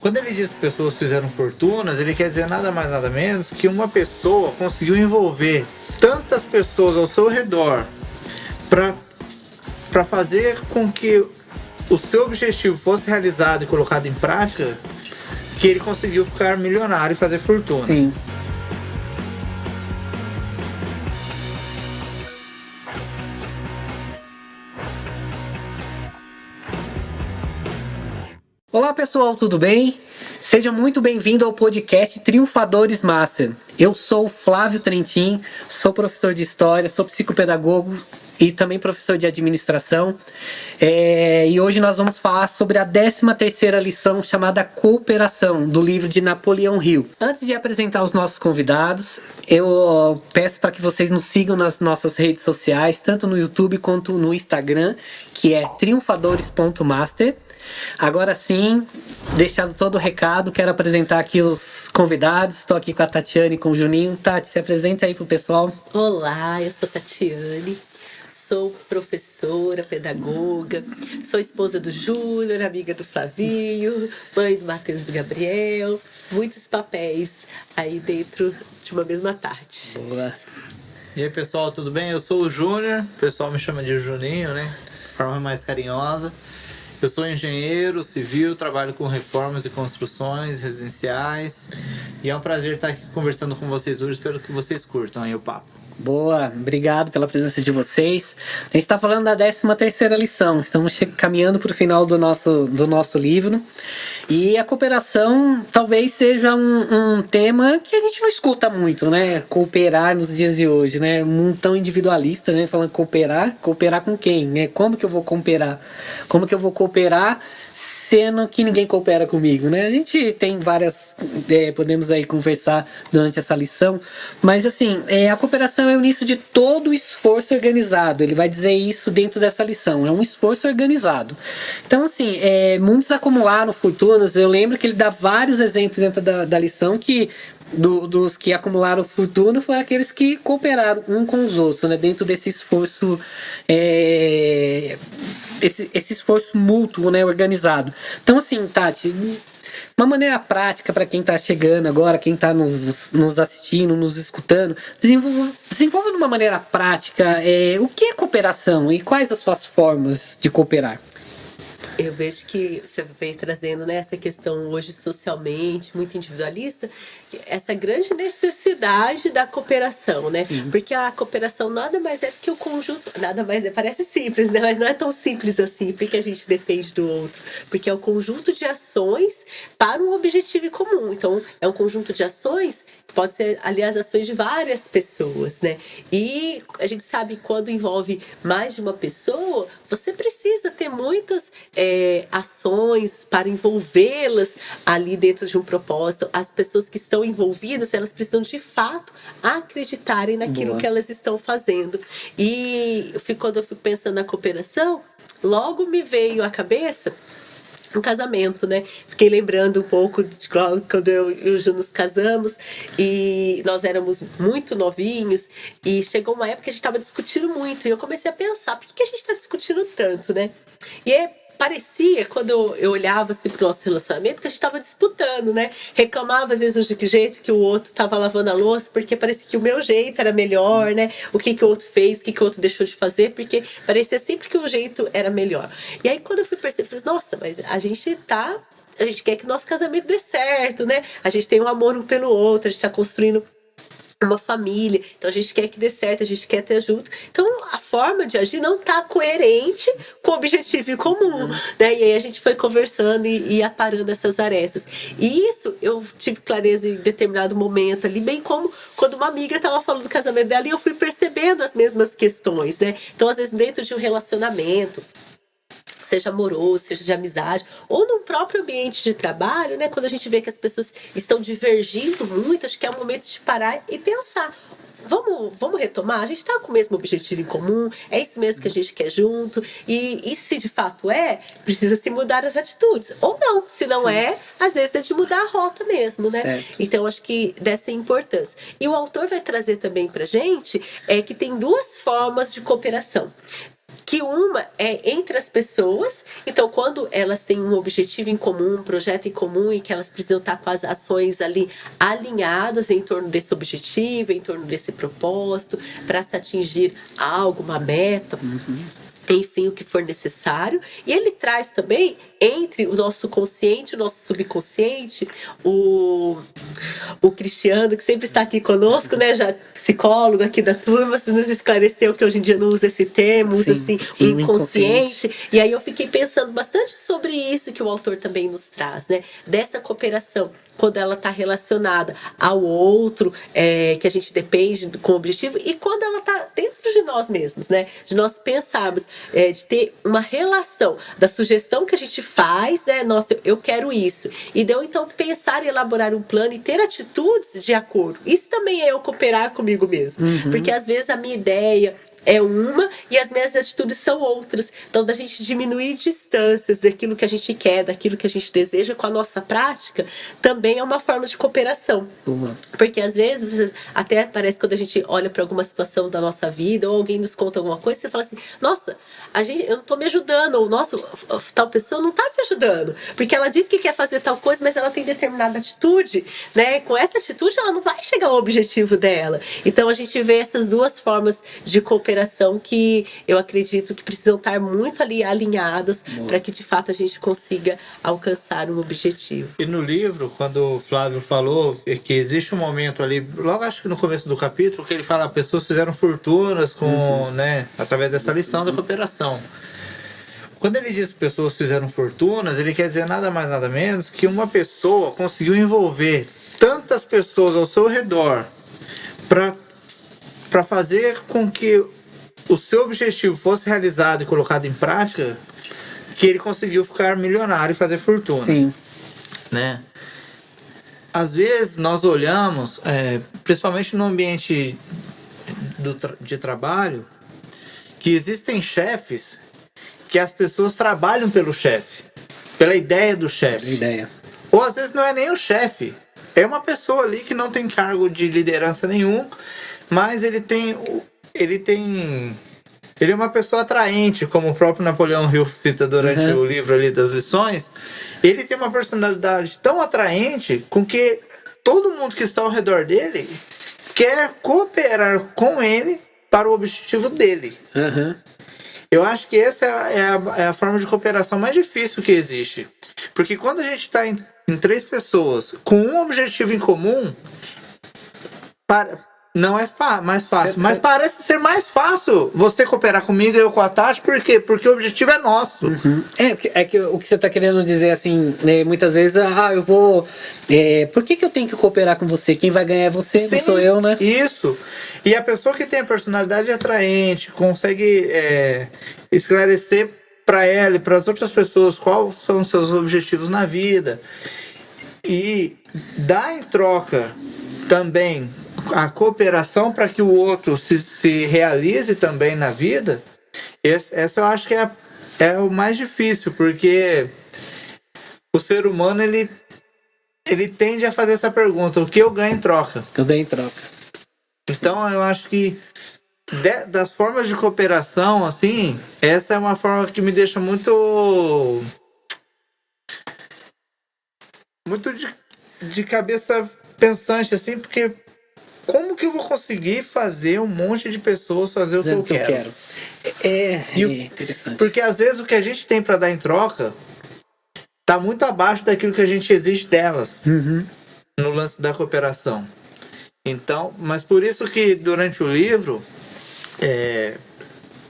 Quando ele diz que pessoas fizeram fortunas, ele quer dizer nada mais nada menos que uma pessoa conseguiu envolver tantas pessoas ao seu redor para fazer com que o seu objetivo fosse realizado e colocado em prática, que ele conseguiu ficar milionário e fazer fortuna. Sim. Olá pessoal, tudo bem? Seja muito bem-vindo ao podcast Triunfadores Master. Eu sou o Flávio Trentin, sou professor de História, sou psicopedagogo e também professor de Administração. E hoje nós vamos falar sobre a 13ª lição chamada Cooperação, do livro de Napoleão Hill. Antes de apresentar os nossos convidados, eu peço para que vocês nos sigam nas nossas redes sociais, tanto no YouTube quanto no Instagram, que é triunfadores.master. Agora sim, deixado todo o recado, quero apresentar aqui os convidados. Estou aqui com a Tatiane e com o Juninho. Tati, se apresenta aí pro pessoal. Olá, eu sou Tatiane, sou professora, pedagoga, sou esposa do Júnior, amiga do Flavinho, mãe do Matheus e do Gabriel. Muitos papéis aí dentro de uma mesma tarde. Boa. E aí pessoal, tudo bem? Eu sou o Júnior, o pessoal me chama de Juninho, né? De forma mais carinhosa. Eu sou engenheiro civil, trabalho com reformas e construções residenciais. E é um prazer estar aqui conversando com vocês hoje. Espero que vocês curtam aí o papo. Boa, obrigado pela presença de vocês. A gente está falando da 13ª lição. Estamos caminhando para o final do nosso livro. E a cooperação talvez seja um tema que a gente não escuta muito, né? Cooperar nos dias de hoje, né? Um mundo tão individualista, né? Falando cooperar com quem, né? Como que eu vou cooperar? Como que eu vou cooperar sendo que ninguém coopera comigo, né? A gente tem várias... podemos aí conversar durante essa lição, mas assim, a cooperação é o início de todo o esforço organizado. Ele vai dizer isso dentro dessa lição. É um esforço organizado. Então, assim, muitos acumularam fortunas. Eu lembro que ele dá vários exemplos dentro da lição que dos que acumularam fortuna foram aqueles que cooperaram um com os outros, né? Dentro desse esforço esse esforço mútuo, né? Organizado. Então, assim, Tati, uma maneira prática para quem está chegando agora, quem está nos assistindo, nos escutando, desenvolva de uma maneira prática o que é cooperação e quais as suas formas de cooperar. Eu vejo que você vem trazendo, né, essa questão hoje socialmente, muito individualista, essa grande necessidade da cooperação, né? Sim. Porque a cooperação nada mais é do que o conjunto, nada mais parece simples, né? Mas não é tão simples assim, porque a gente depende do outro. Porque é o conjunto de ações para um objetivo comum. Então, é um conjunto de ações, pode ser, aliás, ações de várias pessoas, né? E a gente sabe que quando envolve mais de uma pessoa, você precisa ter muitas ações para envolvê-las ali dentro de um propósito. As pessoas que estão envolvidas, elas precisam de fato acreditarem naquilo Boa. Que elas estão fazendo. E quando eu fico pensando na cooperação, logo me veio à cabeça um casamento, né? Fiquei lembrando um pouco de quando eu e o Ju nos casamos e nós éramos muito novinhos e chegou uma época que a gente estava discutindo muito e eu comecei a pensar, por que a gente está discutindo tanto, né? E parecia, quando eu olhava assim pro nosso relacionamento, que a gente tava disputando, né? Reclamava às vezes de jeito que o outro tava lavando a louça, porque parecia que o meu jeito era melhor, né? O que o outro fez, o que o outro deixou de fazer, porque parecia sempre que o jeito era melhor. E aí quando eu fui perceber, eu falei, nossa, mas a gente quer que o nosso casamento dê certo, né? A gente tem um amor um pelo outro, a gente tá construindo uma família, então a gente quer que dê certo, a gente quer ter junto. Então a forma de agir não tá coerente com o objetivo em comum, né? E aí a gente foi conversando e aparando essas arestas. E isso eu tive clareza em determinado momento ali, bem como quando uma amiga tava falando do casamento dela e eu fui percebendo as mesmas questões, né? Então às vezes dentro de um relacionamento, seja amoroso, seja de amizade, ou no próprio ambiente de trabalho, né? Quando a gente vê que as pessoas estão divergindo muito, acho que é o momento de parar e pensar. Vamos retomar? A gente está com o mesmo objetivo em comum, é isso mesmo que a gente quer junto, e se de fato precisa se mudar as atitudes. Ou não, se não Sim. Às vezes é de mudar a rota mesmo, né? Certo. Então acho que dessa importância. E o autor vai trazer também pra gente que tem duas formas de cooperação. que uma é entre as pessoas. Então, quando elas têm um objetivo em comum, um projeto em comum, e que elas precisam estar com as ações ali alinhadas em torno desse objetivo, em torno desse propósito, para se atingir algo, uma meta. Enfim, o que for necessário. E ele traz também, entre o nosso consciente e o nosso subconsciente, o Cristiano, que sempre está aqui conosco, né? Já psicólogo aqui da turma, se nos esclareceu que hoje em dia não usa esse termo, usa assim, o inconsciente. E aí eu fiquei pensando bastante sobre isso que o autor também nos traz, né? Dessa cooperação, quando ela está relacionada ao outro, que a gente depende com o objetivo, e quando ela está dentro de nós mesmos, né? De nós pensarmos, de ter uma relação da sugestão que a gente faz, né? Nossa, eu quero isso. E de eu então pensar e elaborar um plano e ter atitudes de acordo. Isso também é eu cooperar comigo mesmo. Porque às vezes a minha ideia é uma e as minhas atitudes são outras. Então, da gente diminuir distâncias daquilo que a gente quer, daquilo que a gente deseja com a nossa prática, também é uma forma de cooperação. Porque às vezes, até parece quando a gente olha para alguma situação da nossa vida ou alguém nos conta alguma coisa, você fala assim, nossa, eu não tô me ajudando, ou nossa, tal pessoa não tá se ajudando, porque ela diz que quer fazer tal coisa, mas ela tem determinada atitude, né? Com essa atitude ela não vai chegar ao objetivo dela. Então a gente vê essas duas formas de cooperação que eu acredito que precisam estar muito ali alinhadas para que de fato a gente consiga alcançar um objetivo. E no livro, quando o Flávio falou que existe um momento ali, logo acho que no começo do capítulo, que ele fala que pessoas fizeram fortunas com, né, através dessa lição da cooperação. Quando ele diz que pessoas fizeram fortunas, ele quer dizer nada mais nada menos que uma pessoa conseguiu envolver tantas pessoas ao seu redor para fazer com que o seu objetivo fosse realizado e colocado em prática, que ele conseguiu ficar milionário e fazer fortuna. Sim. Né? Às vezes nós olhamos, principalmente no ambiente de trabalho, que existem chefes que as pessoas trabalham pelo chefe, pela ideia do chefe. Ou às vezes não é nem o chefe, é uma pessoa ali que não tem cargo de liderança nenhum, mas ele é uma pessoa atraente, como o próprio Napoleão Hill cita durante o livro ali das lições. Ele tem uma personalidade tão atraente com que todo mundo que está ao redor dele quer cooperar com ele para o objetivo dele. Eu acho que essa é a forma de cooperação mais difícil que existe. Porque quando a gente está em três pessoas com um objetivo em comum, não é mais fácil. Mas parece ser mais fácil você cooperar comigo e eu com a Tati. Por quê? Porque o objetivo é nosso. É que o que você está querendo dizer, assim, muitas vezes, eu vou... por que eu tenho que cooperar com você? Quem vai ganhar é você, não sou eu, né? Isso. E a pessoa que tem a personalidade atraente, consegue esclarecer para ela e para as outras pessoas quais são os seus objetivos na vida. E dar em troca também a cooperação para que o outro se realize também na vida, essa eu acho que é o mais difícil, porque o ser humano ele tende a fazer essa pergunta, o que eu ganho em troca? Eu ganho em troca. Então eu acho que das formas de cooperação, assim, essa é uma forma que me deixa muito de cabeça pensante, assim, porque como que eu vou conseguir fazer um monte de pessoas fazer o que eu quero? É interessante. Porque às vezes o que a gente tem para dar em troca tá muito abaixo daquilo que a gente exige delas no lance da cooperação. Então, mas por isso que durante o livro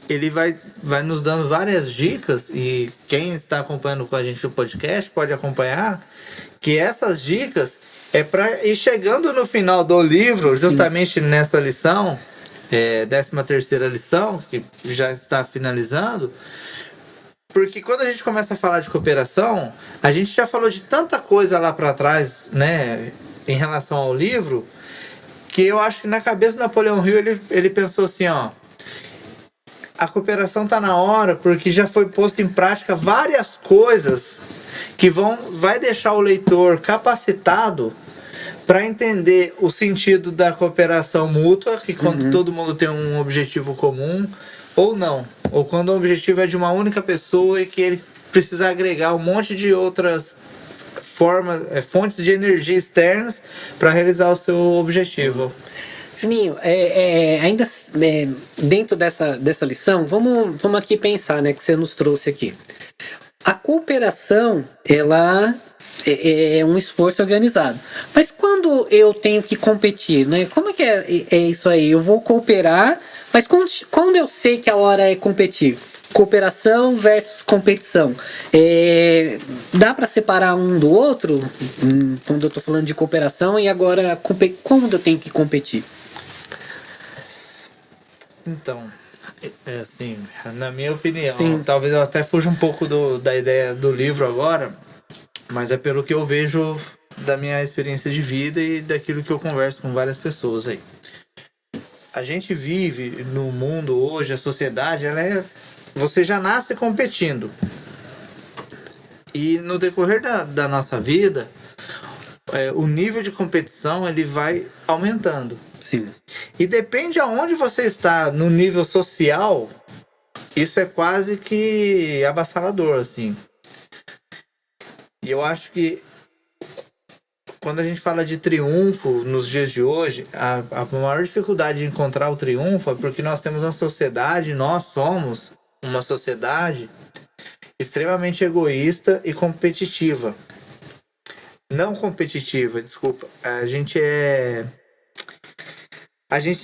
ele vai nos dando várias dicas, e quem está acompanhando com a gente no podcast pode acompanhar que essas dicas é para ir chegando no final do livro, justamente nessa lição, 13ª lição, que já está finalizando. Porque quando a gente começa a falar de cooperação, a gente já falou de tanta coisa lá para trás, né, em relação ao livro, que eu acho que na cabeça do Napoleão Hill ele pensou assim, a cooperação está na hora, porque já foi posto em prática várias coisas que vai deixar o leitor capacitado para entender o sentido da cooperação mútua, que quando todo mundo tem um objetivo comum, ou não. ou quando o objetivo é de uma única pessoa e que ele precisa agregar um monte de outras formas, fontes de energia externas para realizar o seu objetivo. Juninho, ainda dentro dessa lição, vamos aqui pensar, né, que você nos trouxe aqui. A cooperação, ela é um esforço organizado. Mas quando eu tenho que competir, né? Como é que é isso aí? Eu vou cooperar, mas quando eu sei que a hora é competir? Cooperação versus competição. Dá para separar um do outro? Quando eu estou falando de cooperação e agora quando eu tenho que competir? Então, assim, na minha opinião, Sim. talvez eu até fuja um pouco da ideia do livro agora, mas é pelo que eu vejo da minha experiência de vida e daquilo que eu converso com várias pessoas aí. A gente vive no mundo hoje, a sociedade, você já nasce competindo. E no decorrer da nossa vida, o nível de competição ele vai aumentando. Sim. E depende aonde você está no nível social, isso é quase que avassalador, assim. E eu acho que quando a gente fala de triunfo nos dias de hoje, a maior dificuldade de encontrar o triunfo é porque nós temos uma sociedade, nós somos uma sociedade extremamente egoísta e competitiva. Não competitiva, desculpa. A gente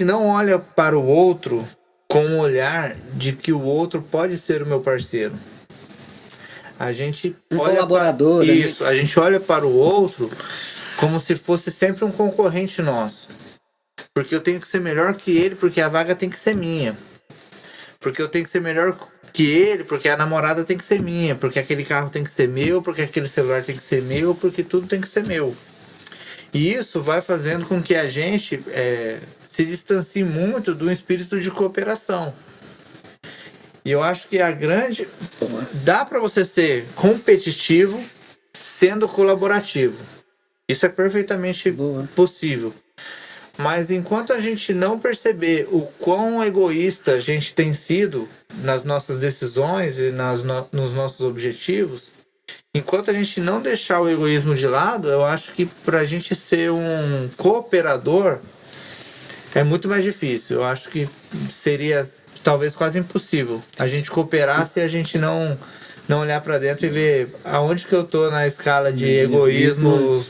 não olha para o outro com um olhar de que o outro pode ser o meu parceiro. A gente colaborador. Isso, a gente olha para o outro como se fosse sempre um concorrente nosso. Porque eu tenho que ser melhor que ele, porque a vaga tem que ser minha. Porque eu tenho que ser melhor que ele, porque a namorada tem que ser minha. Porque aquele carro tem que ser meu, porque aquele celular tem que ser meu, porque tudo tem que ser meu. E isso vai fazendo com que a gente se distancie muito do espírito de cooperação. E eu acho que dá para você ser competitivo sendo colaborativo. Isso é perfeitamente possível. Mas enquanto a gente não perceber o quão egoísta a gente tem sido nas nossas decisões e nos nossos objetivos, enquanto a gente não deixar o egoísmo de lado, eu acho que para a gente ser um cooperador é muito mais difícil. Eu acho que seria talvez quase impossível a gente cooperar se a gente não olhar para dentro e ver aonde que eu tô na escala de egoísmo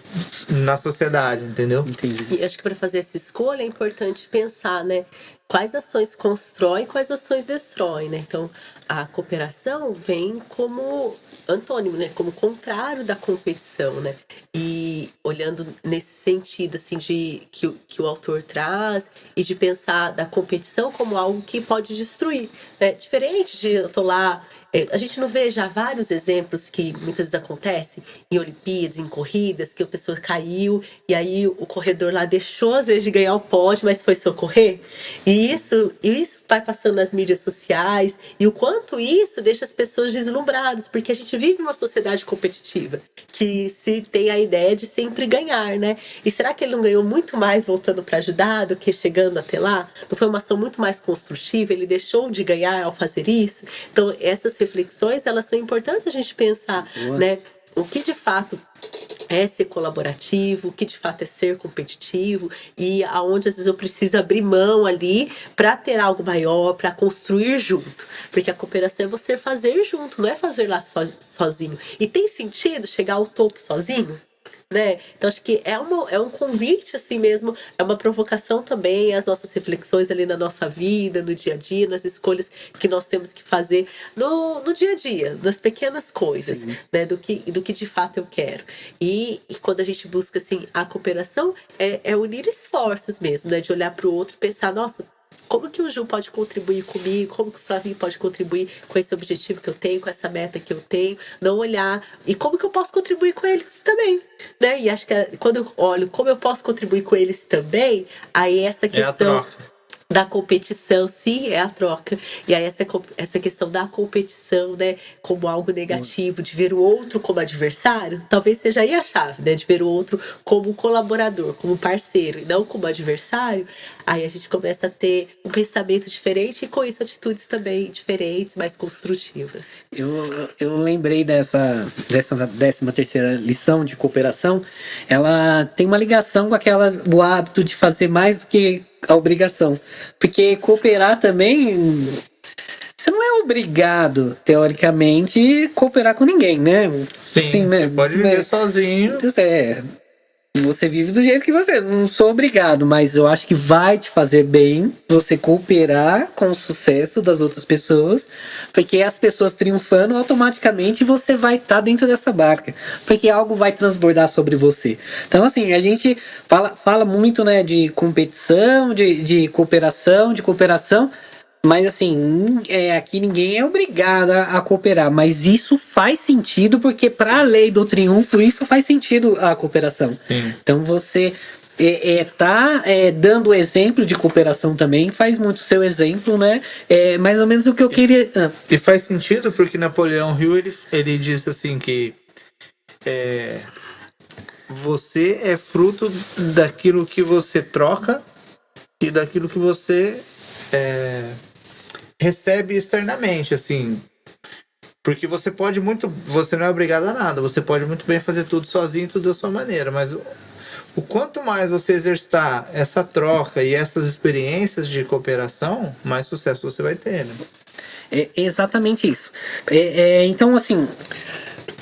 na sociedade, entendeu? Entendi. E acho que para fazer essa escolha é importante pensar, né? Quais ações constroem, quais ações destroem, né? Então, a cooperação vem como antônimo, né? Como contrário da competição, né? E olhando nesse sentido, assim, que o autor traz e de pensar da competição como algo que pode destruir, né? Diferente de eu tô lá... A gente não vê já vários exemplos que muitas vezes acontecem em Olimpíadas, em corridas, que a pessoa caiu e aí o corredor lá deixou às vezes de ganhar o pódio, mas foi socorrer. E isso vai passando nas mídias sociais e o quanto isso deixa as pessoas deslumbradas, porque a gente vive uma sociedade competitiva que se tem a ideia de sempre ganhar, né? E será que ele não ganhou muito mais voltando para ajudar do que chegando até lá? Não foi uma ação muito mais construtiva? Ele deixou de ganhar ao fazer isso? Então, essas reflexões, elas são importantes a gente pensar, né? O que de fato é ser colaborativo, o que de fato é ser competitivo e aonde às vezes eu preciso abrir mão ali para ter algo maior, para construir junto. Porque a cooperação é você fazer junto, não é fazer lá sozinho. E tem sentido chegar ao topo sozinho? Né? Então acho que é um convite assim mesmo, é uma provocação também às nossas reflexões ali na nossa vida, no dia a dia, nas escolhas que nós temos que fazer no dia a dia, das pequenas coisas, né? Do que de fato eu quero. E quando a gente busca assim a cooperação é unir esforços mesmo, né? De olhar para o outro e pensar, nossa, como que o Ju pode contribuir comigo? Como que o Flavinho pode contribuir com esse objetivo que eu tenho, com essa meta que eu tenho? Não olhar... E como que eu posso contribuir com eles também? Né? E acho que quando eu olho como eu posso contribuir com eles também, aí essa questão... da competição, sim, é a troca. E aí essa questão da competição, né, como algo negativo, de ver o outro como adversário, talvez seja aí a chave, né, de ver o outro como colaborador, como parceiro, e não como adversário. Aí a gente começa a ter um pensamento diferente e com isso atitudes também diferentes, mais construtivas. Eu lembrei dessa 13ª lição de cooperação. Ela tem uma ligação com o hábito de fazer mais do que a obrigação. Porque cooperar também, você não é obrigado, teoricamente, cooperar com ninguém, né? Sim, né? Você pode viver sozinho. Você vive do jeito que você. Não sou obrigado, mas eu acho que vai te fazer bem você cooperar com o sucesso das outras pessoas, porque as pessoas triunfando, automaticamente você vai estar dentro dessa barca, porque algo vai transbordar sobre você. Então, assim, a gente fala muito, né, de competição, de cooperação, mas assim, aqui ninguém é obrigado a cooperar, mas isso faz sentido, porque para a lei do triunfo, isso faz sentido a cooperação. Sim. Então você tá dando exemplo de cooperação também, faz muito seu exemplo, né? É mais ou menos o que eu queria... E faz sentido porque Napoleão Hill, ele diz assim que você é fruto daquilo que você troca e daquilo que você... recebe externamente, assim, porque você não é obrigado a nada, você pode muito bem fazer tudo sozinho, tudo da sua maneira, mas o quanto mais você exercitar essa troca e essas experiências de cooperação, mais sucesso você vai ter, né? É exatamente isso. Então, assim,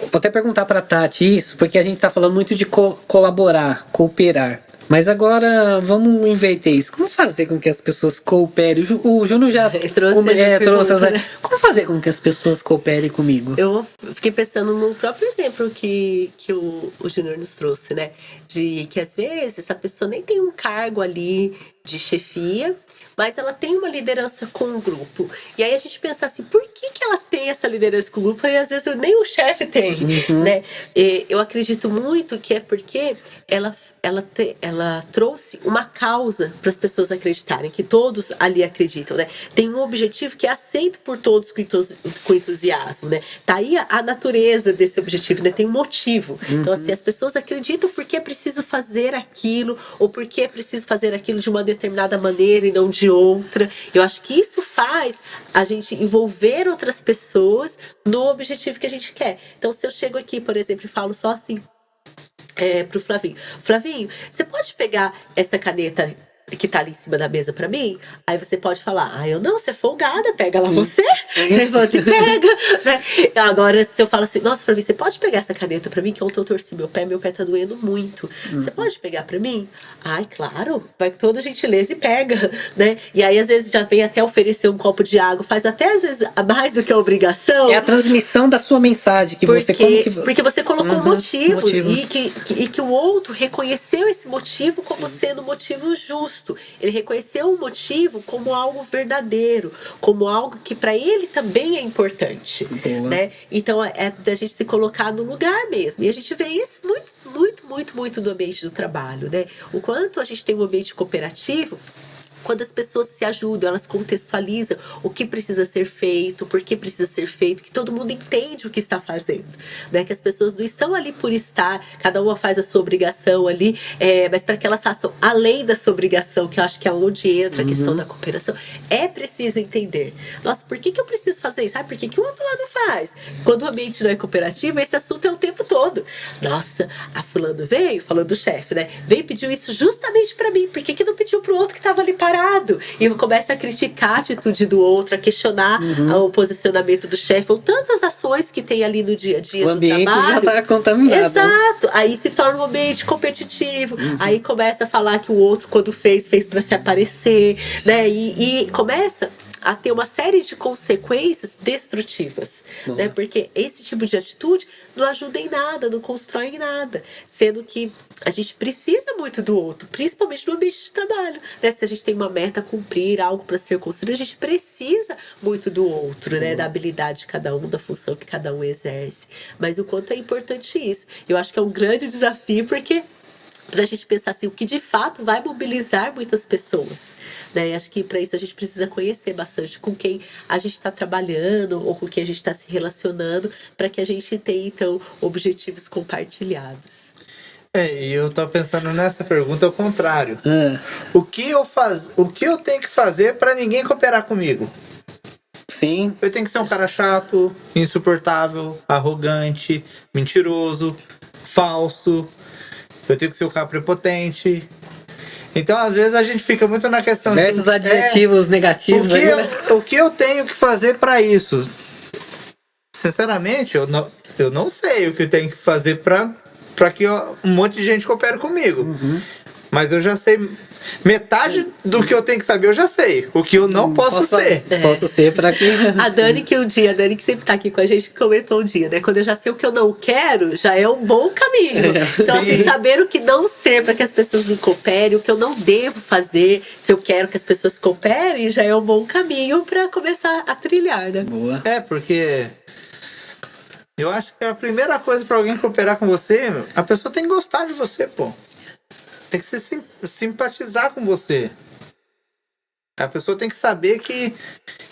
vou até perguntar para Tati isso, porque a gente tá falando muito de colaborar, cooperar. Mas agora vamos inverter isso. Como fazer com que as pessoas cooperem? O Júnior já trouxe essa... Né? Como fazer com que as pessoas cooperem comigo? Eu fiquei pensando no próprio exemplo que o Júnior nos trouxe, né? De que às vezes a pessoa nem tem um cargo ali de chefia, mas ela tem uma liderança com o grupo. E aí a gente pensa assim, por que ela tem essa liderança com o grupo e às vezes nem o chefe tem, né? Eu acredito muito que é porque ela trouxe uma causa para as pessoas acreditarem, que todos ali acreditam, né? Tem um objetivo que é aceito por todos com entusiasmo, né? Tá aí a natureza desse objetivo, né? Tem um motivo. Então, assim, as pessoas acreditam porque é preciso fazer aquilo, ou porque é preciso fazer aquilo de uma determinada maneira e não de outra. Eu acho que isso faz a gente envolver outras pessoas no objetivo que a gente quer. Então, se eu chego aqui, por exemplo, e falo só assim, pro Flavinho: Flavinho, você pode pegar essa caneta que tá ali em cima da mesa pra mim? Aí você pode falar: eu não, você é folgada, pega lá. Sim. Você levanta e pega, né? Agora, se eu falo assim: nossa, Flavinho, você pode pegar essa caneta pra mim, que ontem eu torci meu pé tá doendo muito, você pode pegar pra mim? Ai, claro, vai com toda gentileza e pega, né? E aí às vezes já vem até oferecer um copo de água, faz até às vezes mais do que a obrigação. É a transmissão da sua mensagem, que porque você colocou um motivo. E que o outro reconheceu esse motivo como sendo um motivo justo. Ele reconheceu o motivo como algo verdadeiro, como algo que para ele também é importante, né? Então é da gente se colocar no lugar mesmo. E a gente vê isso muito no ambiente do trabalho, né? O quanto a gente tem um ambiente cooperativo, quando as pessoas se ajudam, elas contextualizam o que precisa ser feito, por que precisa ser feito, que todo mundo entende o que está fazendo, né? Que as pessoas não estão ali por estar, cada uma faz a sua obrigação ali, mas para que elas façam além da sua obrigação, que eu acho que é onde entra a questão da cooperação, é preciso entender. Nossa, por que eu preciso fazer isso? Por que o outro lado faz? Quando o ambiente não é cooperativo, esse assunto é o tempo todo. Nossa, a fulano veio, falando do chefe, né? Veio e pediu isso justamente para mim, por que não pediu pro outro que estava ali parado? E começa a criticar a atitude do outro, a questionar o posicionamento do chefe, ou tantas ações que tem ali no dia a dia do trabalho. O ambiente já está contaminado. Exato. Aí se torna um ambiente competitivo. Aí começa a falar que o outro, quando fez para se aparecer, né? E começa a ter uma série de consequências destrutivas, né? Porque esse tipo de atitude não ajuda em nada, não constrói em nada, sendo que a gente precisa muito do outro, principalmente no ambiente de trabalho, né? Se a gente tem uma meta a cumprir, algo para ser construído, a gente precisa muito do outro, né? Da habilidade de cada um, da função que cada um exerce. Mas o quanto é importante isso. Eu acho que é um grande desafio, porque pra gente pensar assim, o que de fato vai mobilizar muitas pessoas. Né? Acho que para isso a gente precisa conhecer bastante com quem a gente está trabalhando ou com quem a gente está se relacionando, para que a gente tenha, então, objetivos compartilhados. E eu tô pensando nessa pergunta ao contrário. Ah, O que eu tenho que fazer para ninguém cooperar comigo? sim. Eu tenho que ser um cara chato, insuportável, arrogante, mentiroso, falso. Eu tenho que ser um cara prepotente. Então, às vezes, a gente fica muito na questão Diversos adjetivos negativos aí, né? o que eu tenho que fazer para isso? Sinceramente, eu não sei o que eu tenho que fazer para que um monte de gente coopere comigo. Mas eu já sei. Metade do que eu tenho que saber, eu já sei. O que eu não posso ser. Posso ser para que... A Dani que sempre tá aqui com a gente, comentou um dia, né? Quando eu já sei o que eu não quero, já é um bom caminho. Então, assim, saber o que não ser para que as pessoas me cooperem, o que eu não devo fazer, se eu quero que as pessoas cooperem, já é um bom caminho para começar a trilhar, né? Boa. Porque eu acho que a primeira coisa para alguém cooperar com você, a pessoa tem que gostar de você, pô. Tem que se simpatizar com você. A pessoa tem que saber que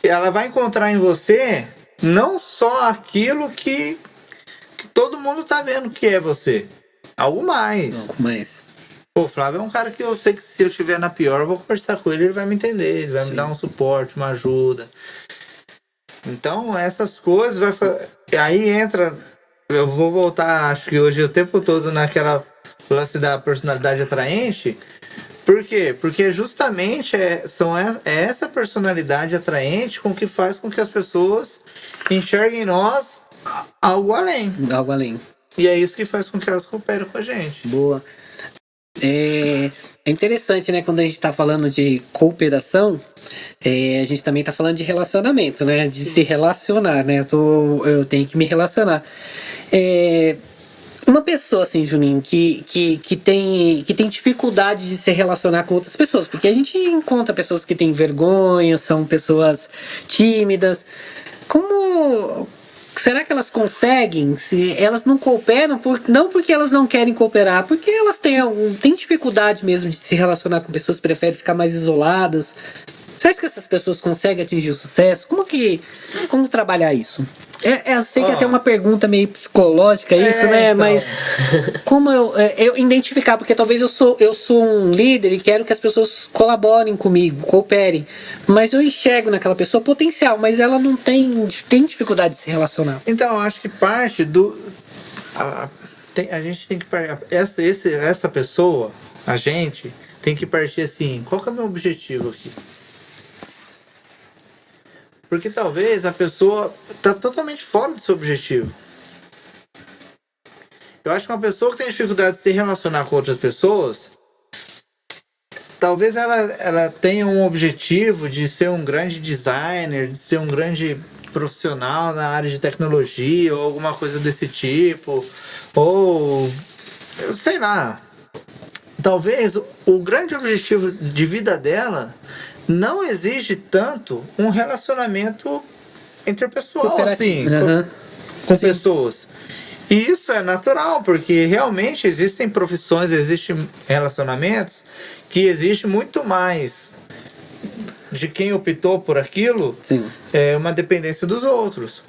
ela vai encontrar em você não só aquilo que todo mundo tá vendo que é você. Algo mais. Algo mais. Pô, o Flávio é um cara que eu sei que se eu estiver na pior, eu vou conversar com ele, ele vai me entender, ele vai me dar um suporte, uma ajuda. Então, essas coisas vai fazer. Aí entra. Eu vou voltar, acho que hoje o tempo todo naquela lance da personalidade atraente. Por quê? Porque justamente é essa personalidade atraente com que faz com que as pessoas enxerguem em nós algo além. Algo além. E é isso que faz com que elas cooperem com a gente. Boa. É interessante, né? Quando a gente tá falando de cooperação, a gente também tá falando de relacionamento, né? De se relacionar, né? Eu tenho que me relacionar. Uma pessoa assim, Juninho, que tem dificuldade de se relacionar com outras pessoas, porque a gente encontra pessoas que têm vergonha, são pessoas tímidas. Como será que elas conseguem? Se elas não cooperam, não porque elas não querem cooperar, porque elas têm dificuldade mesmo de se relacionar com pessoas, preferem ficar mais isoladas. Você acha que essas pessoas conseguem atingir o sucesso? Como trabalhar isso? Eu sei que é até uma pergunta meio psicológica isso, né? Então. Mas como eu identificar, porque talvez eu sou um líder e quero que as pessoas colaborem comigo, cooperem, mas eu enxergo naquela pessoa potencial, mas ela não tem dificuldade de se relacionar. Então, eu acho que parte do... a gente tem que essa pessoa, a gente, tem que partir assim, qual que é o meu objetivo aqui? Porque talvez a pessoa está totalmente fora do seu objetivo. Eu acho que uma pessoa que tem dificuldade de se relacionar com outras pessoas, talvez ela tenha um objetivo de ser um grande designer, de ser um grande profissional na área de tecnologia ou alguma coisa desse tipo. Ou, eu sei lá, talvez o grande objetivo de vida dela não exige tanto um relacionamento interpessoal, assim, com pessoas. E isso é natural, porque realmente existem profissões, existem relacionamentos que existe muito mais de quem optou por aquilo, uma dependência dos outros.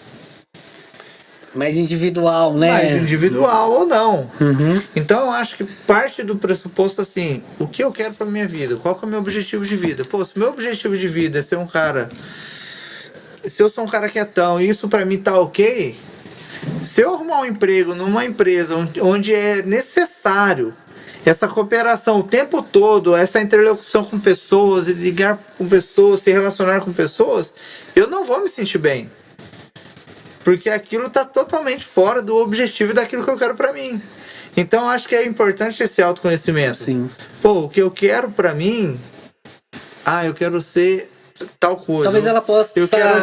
Mais individual, né? Mais individual ou não. Então eu acho que parte do pressuposto assim, o que eu quero pra minha vida? Qual que é o meu objetivo de vida? Pô, se o meu objetivo de vida é ser um cara... Se eu sou um cara quietão e isso pra mim tá ok, se eu arrumar um emprego numa empresa onde é necessário essa cooperação o tempo todo, essa interlocução com pessoas, e ligar com pessoas, se relacionar com pessoas, eu não vou me sentir bem. Porque aquilo tá totalmente fora do objetivo daquilo que eu quero pra mim. Então acho que é importante esse autoconhecimento. Sim. Pô, o que eu quero pra mim... eu quero ser tal coisa. Talvez ela possa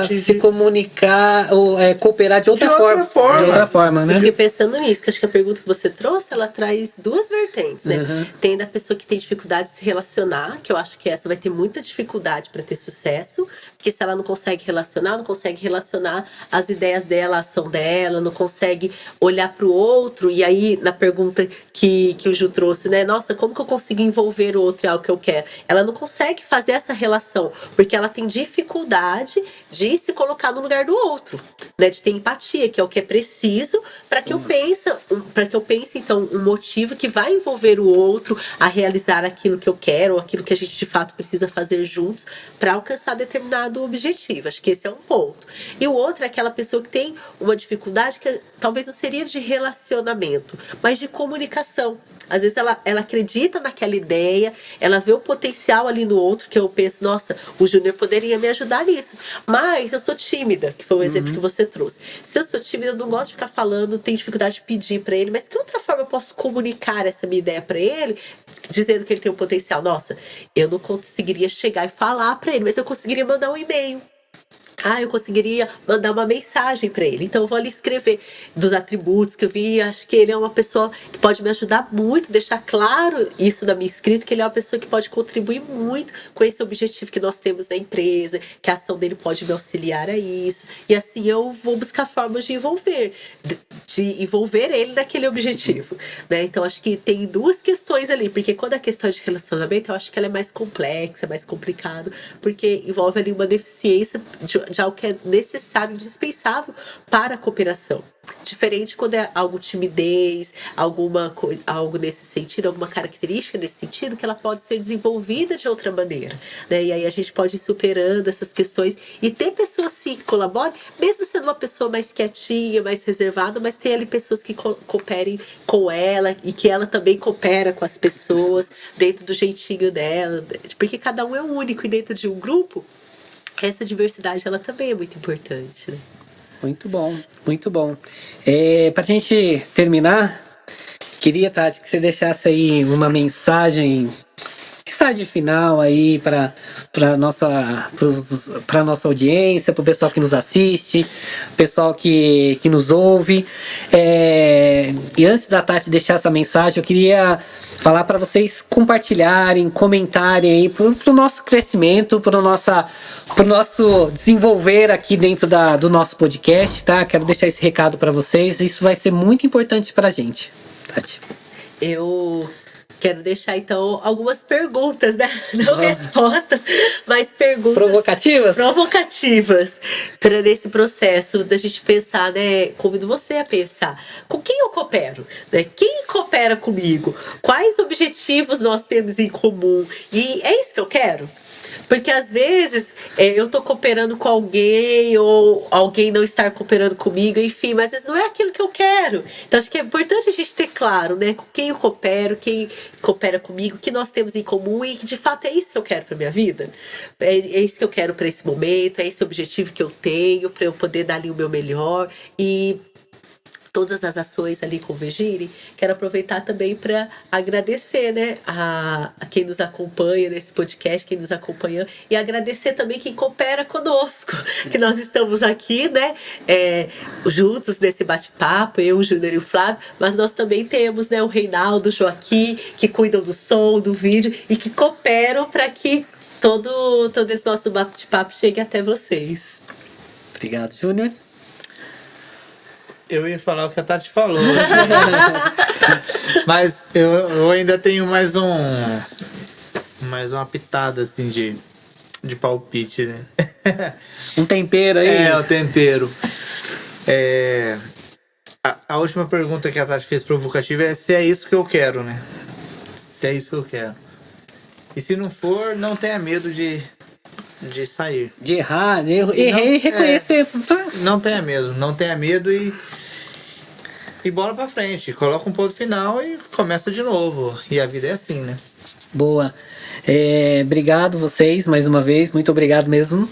se comunicar ou cooperar de outra forma. forma. De outra forma, né? Eu fiquei pensando nisso, que acho que a pergunta que você trouxe, ela traz duas vertentes, né? Tem da pessoa que tem dificuldade de se relacionar, que eu acho que essa vai ter muita dificuldade para ter sucesso, porque se ela não consegue relacionar as ideias dela, a ação dela, não consegue olhar para o outro, e aí na pergunta que o Ju trouxe, né? Nossa, como que eu consigo envolver o outro em algo que eu quero? Ela não consegue fazer essa relação, porque ela tem dificuldade de se colocar no lugar do outro, né? De ter empatia, que é o que é preciso para que eu pense, então, um motivo que vai envolver o outro a realizar aquilo que eu quero, ou aquilo que a gente de fato precisa fazer juntos para alcançar determinado objetivo. Acho que esse é um ponto. E o outro é aquela pessoa que tem uma dificuldade que talvez não seria de relacionamento, mas de comunicação. Às vezes ela acredita naquela ideia, ela vê o potencial ali no outro, que eu penso, nossa, o Júnior poderia me ajudar nisso. Mas eu sou tímida, que foi o exemplo que você trouxe. Se eu sou tímida, eu não gosto de ficar falando, tenho dificuldade de pedir para ele, mas que outra forma eu posso comunicar essa minha ideia para ele, dizendo que ele tem um potencial? Nossa, eu não conseguiria chegar e falar para ele, mas eu conseguiria mandar um e-mail. Eu conseguiria mandar uma mensagem para ele. Então eu vou ali escrever dos atributos que eu vi. Acho que ele é uma pessoa que pode me ajudar muito, deixar claro isso na minha escrita, que ele é uma pessoa que pode contribuir muito com esse objetivo que nós temos na empresa, que a ação dele pode me auxiliar a isso. E assim eu vou buscar formas de envolver ele naquele objetivo, né? Então acho que tem duas questões ali, porque quando a questão de relacionamento, eu acho que ela é mais complexa, mais complicada, porque envolve ali uma deficiência de algo que é necessário, indispensável para a cooperação. Diferente quando é algo timidez, algo nesse sentido, alguma característica nesse sentido, que ela pode ser desenvolvida de outra maneira, né? E aí a gente pode ir superando essas questões e ter pessoas sim que colaborem, mesmo sendo uma pessoa mais quietinha, mais reservada, mas ter ali pessoas que cooperem com ela e que ela também coopera com as pessoas dentro do jeitinho dela, porque cada um é único e dentro de um grupo essa diversidade ela também é muito importante, né? Muito bom, muito bom. Pra gente terminar, queria, Tati, que você deixasse aí uma mensagem final aí para nossa audiência, para o pessoal que nos assiste, pessoal que nos ouve. E antes da Tati deixar essa mensagem, eu queria falar para vocês compartilharem, comentarem aí pro nosso crescimento, pro nosso desenvolver aqui dentro do nosso podcast, tá? Quero deixar esse recado para vocês. Isso vai ser muito importante pra gente, Tati. Eu quero deixar, então, algumas perguntas, né? Não respostas, mas perguntas... Provocativas para nesse processo da gente pensar, né? Convido você a pensar. Com quem eu coopero? Né? Quem coopera comigo? Quais objetivos nós temos em comum? E é isso que eu quero? Porque às vezes eu tô cooperando com alguém ou alguém não estar cooperando comigo, enfim, mas às vezes não é aquilo que eu quero. Então acho que é importante a gente ter claro, né, com quem eu coopero, quem coopera comigo, o que nós temos em comum e que de fato é isso que eu quero para minha vida. É isso que eu quero para esse momento, é esse objetivo que eu tenho para eu poder dar ali o meu melhor e todas as ações ali convergirem. Quero aproveitar também para agradecer, né, a quem nos acompanha nesse podcast, quem nos acompanha, e agradecer também quem coopera conosco, que nós estamos aqui, né, juntos nesse bate-papo, eu, o Júnior e o Flávio, mas nós também temos, né, o Reinaldo, o Joaquim, que cuidam do som, do vídeo e que cooperam para que todo esse nosso bate-papo chegue até vocês. Obrigado, Júnior. Eu ia falar o que a Tati falou. Mas eu ainda tenho mais uma pitada assim de palpite, né? Um tempero aí. O tempero. A última pergunta que a Tati fez provocativa é se é isso que eu quero, né? Se é isso que eu quero. E se não for, não tenha medo de sair. De errar, errei e reconhecer. Não tenha medo e bola pra frente. Coloca um ponto final e começa de novo. E a vida é assim, né? Boa. Obrigado vocês mais uma vez. Muito obrigado mesmo.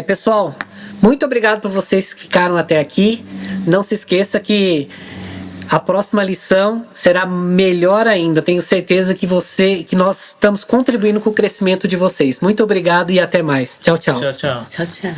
Pessoal, muito obrigado por vocês que ficaram até aqui. Não se esqueça que a próxima lição será melhor ainda. Tenho certeza que nós estamos contribuindo com o crescimento de vocês. Muito obrigado e até mais. Tchau, tchau. Tchau, tchau. Tchau, tchau.